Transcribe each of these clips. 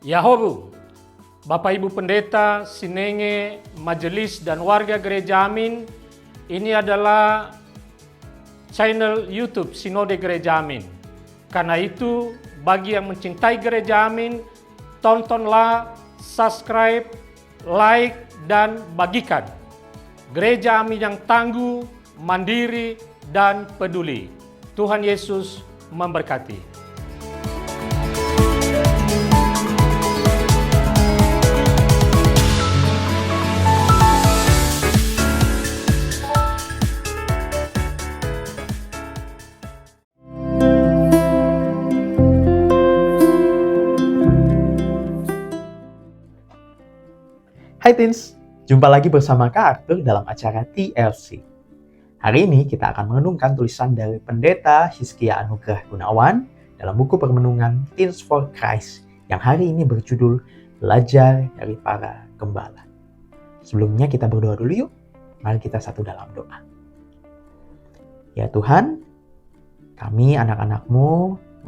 Yahobu, Bapak Ibu Pendeta, Sinenge, Majelis dan warga Gereja Amin, ini adalah channel YouTube Sinode Gereja Amin. Karena itu, bagi yang mencintai Gereja Amin, tontonlah, subscribe, like, dan bagikan. Gereja Amin yang tangguh, mandiri, dan peduli. Tuhan Yesus memberkati. Hai Teens, jumpa lagi bersama Kak Arthur dalam acara TLC. Hari ini kita akan merenungkan tulisan dari Pendeta Hizkia Anugrah Gunawan dalam buku permenungan Teens for Christ yang hari ini berjudul Belajar dari Para Gembala. Sebelumnya kita berdoa dulu yuk, mari kita satu dalam doa. Ya Tuhan, kami anak-anak-Mu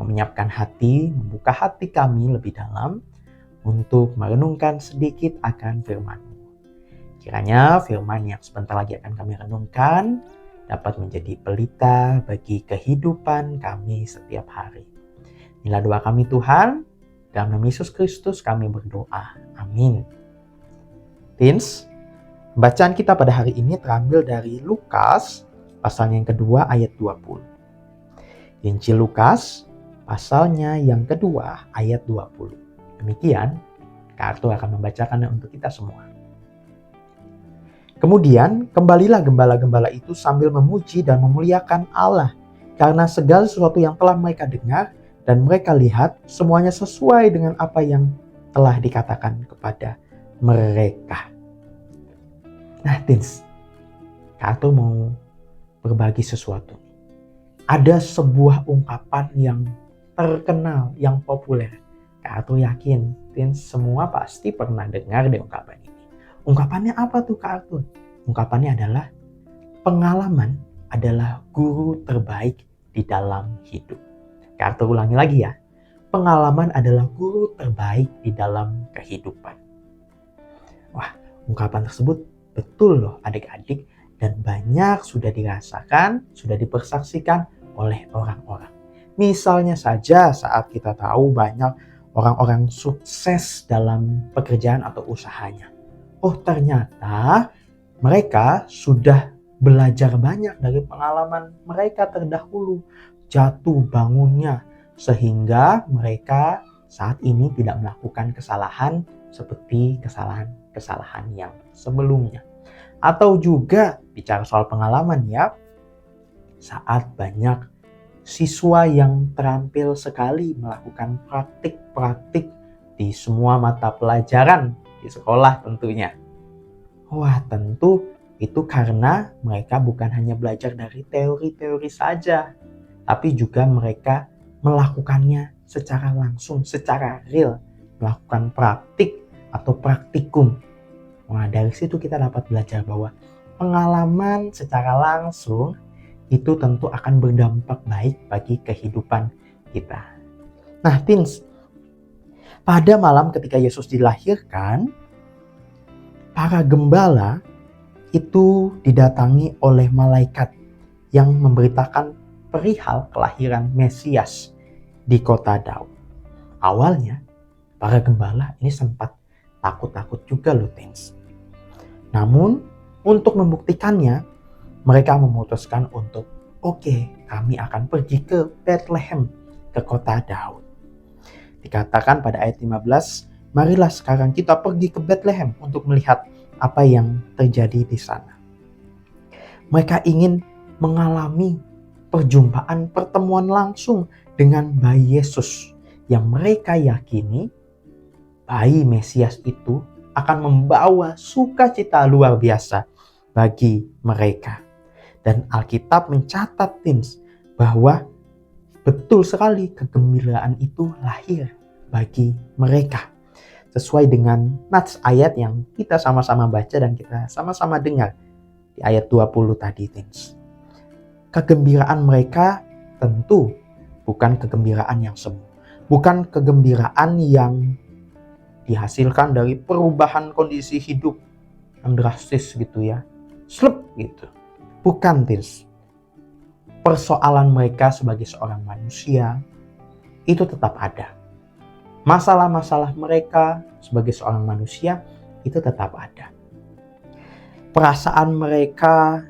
mau menyiapkan hati, membuka hati kami lebih dalam untuk merenungkan sedikit akan firman-Mu. Kiranya firman yang sebentar lagi akan kami renungkan dapat menjadi pelita bagi kehidupan kami setiap hari. Inilah doa kami Tuhan, dalam nama Yesus Kristus kami berdoa. Amin. Teens, bacaan kita pada hari ini terambil dari Lukas, pasalnya yang kedua ayat 20. Injil Lukas, pasalnya yang kedua ayat 20. Demikian, Kak Arthur akan membacakannya untuk kita semua. Kemudian, kembalilah gembala-gembala itu sambil memuji dan memuliakan Allah, karena segala sesuatu yang telah mereka dengar dan mereka lihat, semuanya sesuai dengan apa yang telah dikatakan kepada mereka. Nah, Teens, Kak Arthur mau berbagi sesuatu. Ada sebuah ungkapan yang terkenal, yang populer. Kak Arthur yakin, Teens semua pasti pernah dengar deh ungkapan ini. Ungkapannya apa tuh Kak Arthur? Ungkapannya adalah, pengalaman adalah guru terbaik di dalam hidup. Kak Arthur ulangi lagi ya. Pengalaman adalah guru terbaik di dalam kehidupan. Wah, ungkapan tersebut betul loh adik-adik, dan banyak sudah dirasakan, sudah dipersaksikan oleh orang-orang. Misalnya saja saat kita tahu banyak orang-orang sukses dalam pekerjaan atau usahanya. Oh, ternyata mereka sudah belajar banyak dari pengalaman mereka terdahulu, jatuh bangunnya, sehingga mereka saat ini tidak melakukan kesalahan seperti kesalahan-kesalahan yang sebelumnya. Atau juga bicara soal pengalaman ya, saat banyak siswa yang terampil sekali melakukan praktik-praktik di semua mata pelajaran di sekolah tentunya. Wah, tentu itu karena mereka bukan hanya belajar dari teori-teori saja, tapi juga mereka melakukannya secara langsung, secara real, melakukan praktik atau praktikum. Wah, dari situ kita dapat belajar bahwa pengalaman secara langsung itu tentu akan berdampak baik bagi kehidupan kita. Nah, Teens, pada malam ketika Yesus dilahirkan, para gembala itu didatangi oleh malaikat yang memberitakan perihal kelahiran Mesias di kota Daud. Awalnya, para gembala ini sempat takut-takut juga loh, Teens. Namun, untuk membuktikannya, mereka memutuskan untuk, kami akan pergi ke Bethlehem, ke kota Daud. Dikatakan pada ayat 15, marilah sekarang kita pergi ke Bethlehem untuk melihat apa yang terjadi di sana. Mereka ingin mengalami pertemuan langsung dengan bayi Yesus yang mereka yakini bayi Mesias itu akan membawa sukacita luar biasa bagi mereka. Dan Alkitab mencatat, Teens, bahwa betul sekali kegembiraan itu lahir bagi mereka. Sesuai dengan nats ayat yang kita sama-sama baca dan kita sama-sama dengar di ayat 20 tadi, Teens. Kegembiraan mereka tentu bukan kegembiraan yang semu. Bukan kegembiraan yang dihasilkan dari perubahan kondisi hidup yang drastis gitu ya. Slep gitu. Bukan, Tins. Persoalan mereka sebagai seorang manusia itu tetap ada. Masalah-masalah mereka sebagai seorang manusia itu tetap ada. Perasaan mereka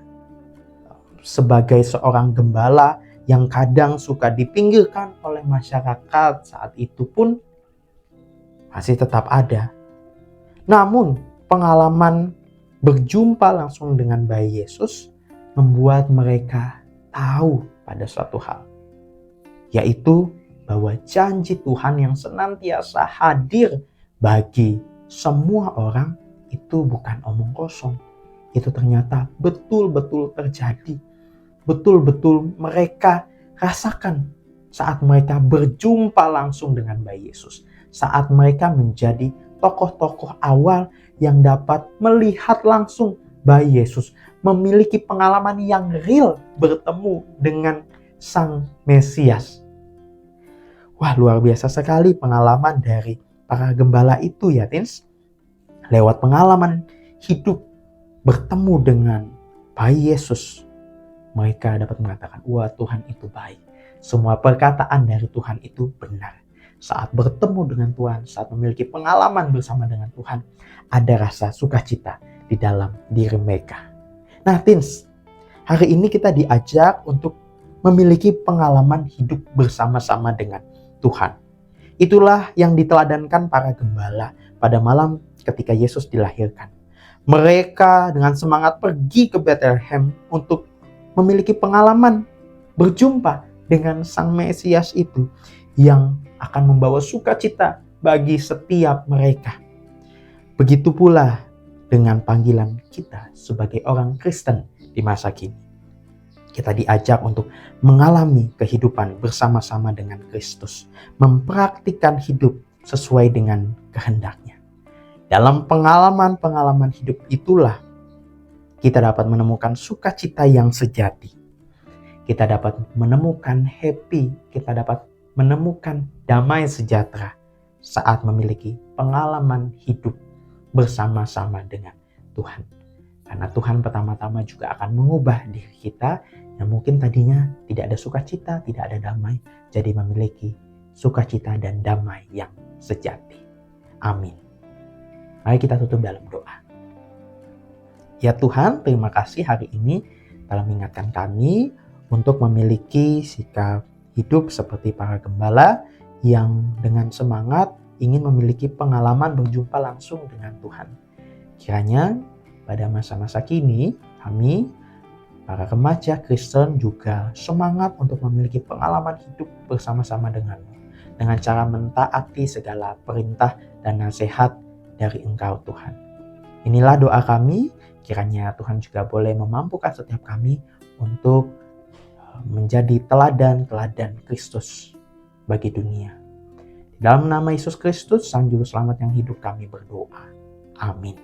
sebagai seorang gembala yang kadang suka dipinggirkan oleh masyarakat saat itu pun masih tetap ada. Namun pengalaman berjumpa langsung dengan bayi Yesus membuat mereka tahu pada suatu hal, yaitu bahwa janji Tuhan yang senantiasa hadir bagi semua orang itu bukan omong kosong. Itu ternyata betul-betul terjadi. Betul-betul mereka rasakan saat mereka berjumpa langsung dengan bayi Yesus. Saat mereka menjadi tokoh-tokoh awal yang dapat melihat langsung bayi Yesus. Memiliki pengalaman yang real bertemu dengan Sang Mesias. Wah, luar biasa sekali pengalaman dari para gembala itu ya, Tins. Lewat pengalaman hidup bertemu dengan bayi Yesus, mereka dapat mengatakan, wah, Tuhan itu baik. Semua perkataan dari Tuhan itu benar. Saat bertemu dengan Tuhan, saat memiliki pengalaman bersama dengan Tuhan, ada rasa sukacita di dalam diri mereka. Nah, Tins, hari ini kita diajak untuk memiliki pengalaman hidup bersama-sama dengan Tuhan. Itulah yang diteladankan para gembala pada malam ketika Yesus dilahirkan. Mereka dengan semangat pergi ke Bethlehem untuk memiliki pengalaman berjumpa dengan Sang Mesias itu yang akan membawa sukacita bagi setiap mereka. Begitu pula dengan panggilan kita sebagai orang Kristen di masa kini. Kita diajak untuk mengalami kehidupan bersama-sama dengan Kristus, mempraktikkan hidup sesuai dengan kehendaknya. Dalam pengalaman-pengalaman hidup itulah kita dapat menemukan sukacita yang sejati. Kita dapat menemukan happy, kita dapat menemukan damai sejahtera saat memiliki pengalaman hidup bersama-sama dengan Tuhan. Karena Tuhan pertama-tama juga akan mengubah diri kita yang mungkin tadinya tidak ada sukacita, tidak ada damai, jadi memiliki sukacita dan damai yang sejati. Amin. Mari kita tutup dalam doa. Ya Tuhan, terima kasih hari ini telah mengingatkan kami untuk memiliki sikap hidup seperti para gembala yang dengan semangat ingin memiliki pengalaman berjumpa langsung dengan Tuhan. Kiranya pada masa-masa kini kami, para remaja Kristen juga semangat untuk memiliki pengalaman hidup bersama-sama denganmu. Dengan cara mentaati segala perintah dan nasihat dari Engkau Tuhan. Inilah doa kami. Kiranya Tuhan juga boleh memampukan setiap kami untuk menjadi teladan-teladan Kristus bagi dunia. Di dalam nama Yesus Kristus, Sang Juru Selamat yang hidup, kami berdoa. Amin.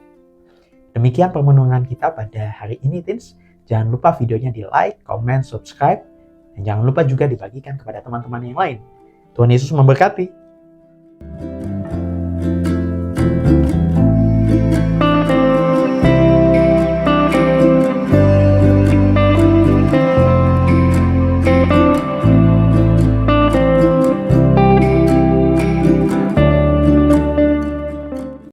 Demikian permenungan kita pada hari ini, Tins. Jangan lupa videonya di like, comment, subscribe. Dan jangan lupa juga dibagikan kepada teman-teman yang lain. Tuhan Yesus memberkati.